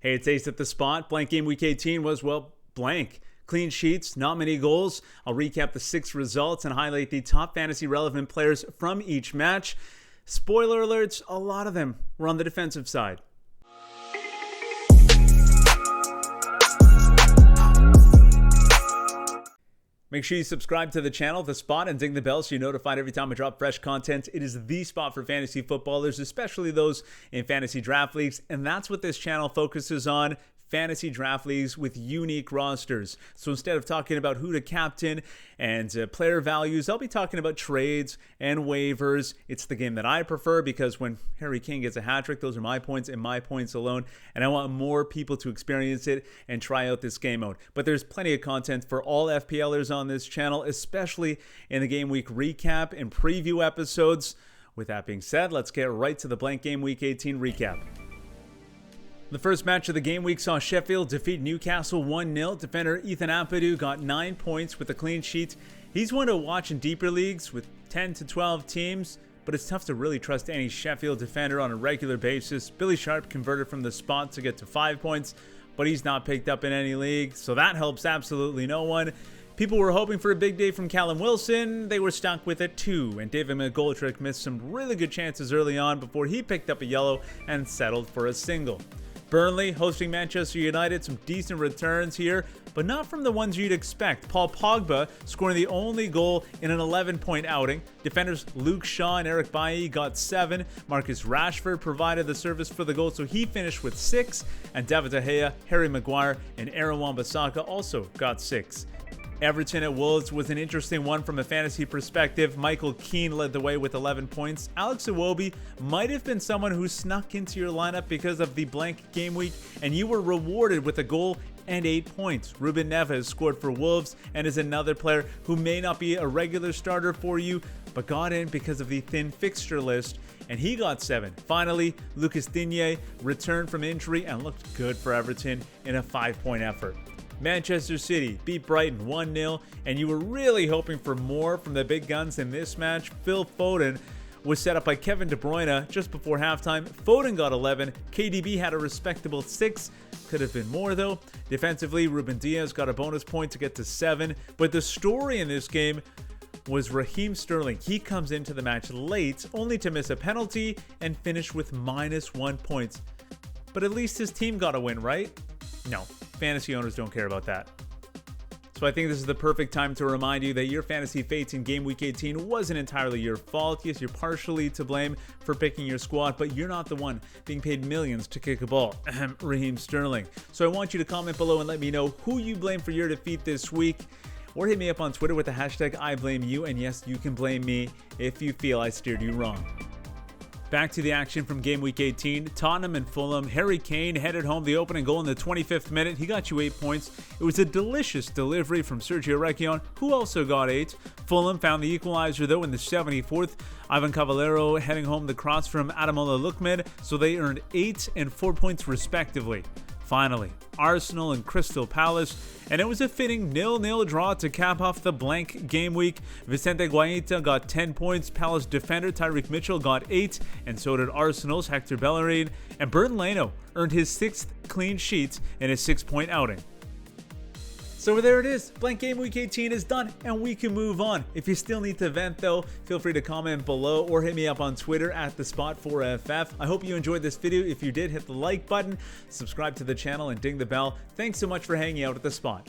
Hey, it's Ace at the Spot. Blank game week 18 was, well, blank. Clean sheets, not many goals. I'll recap the 6 results and highlight the top fantasy relevant players from each match. Spoiler alerts, a lot of them were on the defensive side. Make sure you subscribe to the channel, The Spot, and ding the bell so you're notified every time I drop fresh content. It is the spot for fantasy footballers, especially those in fantasy draft leagues, and that's what this channel focuses on. Fantasy draft leagues with unique rosters. So instead of talking about who to captain and player values, I'll be talking about trades and waivers. It's the game that I prefer because when Harry Kane gets a hat trick, those are my points and my points alone. And I want more people to experience it and try out this game mode. But there's plenty of content for all FPLers on this channel, especially in the game week recap and preview episodes. With that being said, let's get right to the blank game week 18 recap. The first match of the game week saw Sheffield defeat Newcastle 1-0. Defender Ethan Ampadu got 9 points with a clean sheet. He's one to watch in deeper leagues with 10 to 12 teams, but it's tough to really trust any Sheffield defender on a regular basis. Billy Sharp converted from the spot to get to 5 points, but he's not picked up in any league, so that helps absolutely no one. People were hoping for a big day from Callum Wilson. They were stuck with a 2, and David McGoldrick missed some really good chances early on before he picked up a yellow and settled for a single. Burnley hosting Manchester United, some decent returns here, but not from the ones you'd expect. Paul Pogba scoring the only goal in an 11-point outing. Defenders Luke Shaw and Eric Bailly got 7. Marcus Rashford provided the service for the goal, so he finished with 6. And David De Gea, Harry Maguire, and Aaron Wan-Bissaka also got 6. Everton at Wolves was an interesting one from a fantasy perspective. Michael Keane led the way with 11 points. Alex Iwobi might have been someone who snuck into your lineup because of the blank game week, and you were rewarded with a goal and 8 points. Ruben Neves scored for Wolves and is another player who may not be a regular starter for you, but got in because of the thin fixture list, and he got 7. Finally, Lucas Digne returned from injury and looked good for Everton in a 5-point effort. Manchester City beat Brighton 1-0, and you were really hoping for more from the big guns in this match. Phil Foden was set up by Kevin De Bruyne just before halftime. Foden got 11. KDB had a respectable 6. Could have been more though. Defensively, Ruben Diaz got a bonus point to get to 7. But the story in this game was Raheem Sterling. He comes into the match late, only to miss a penalty and finish with -1 points. But at least his team got a win, right? No. Fantasy owners don't care about that. So I think this is the perfect time to remind you that your fantasy fates in game week 18 wasn't entirely your fault. Yes, you're partially to blame for picking your squad, but you're not the one being paid millions to kick a ball. Raheem Sterling. So I want you to comment below and let me know who you blame for your defeat this week, or hit me up on Twitter with the hashtag #IBlameYou, and yes, you can blame me if you feel I steered you wrong. Back to the action from game week 18. Tottenham and Fulham. Harry Kane headed home the opening goal in the 25th minute. He got you 8 points. It was a delicious delivery from Sergio Reguilon, who also got 8. Fulham found the equalizer though in the 74th. Ivan Cavallero heading home the cross from Ademola Lookman, so they earned 8 and 4 points respectively. Finally, Arsenal and Crystal Palace, and it was a fitting 0-0 draw to cap off the blank game week. Vicente Guaita got 10 points, Palace defender Tyreek Mitchell got 8, and so did Arsenal's Hector Bellerin, and Bernd Leno earned his 6th clean sheet in a 6-point outing. So there it is. Blank game week 18 is done and we can move on. If you still need to vent though, feel free to comment below or hit me up on Twitter at @thespot4ff. I hope you enjoyed this video. If you did, hit the like button, subscribe to the channel, and ding the bell. Thanks so much for hanging out at The Spot.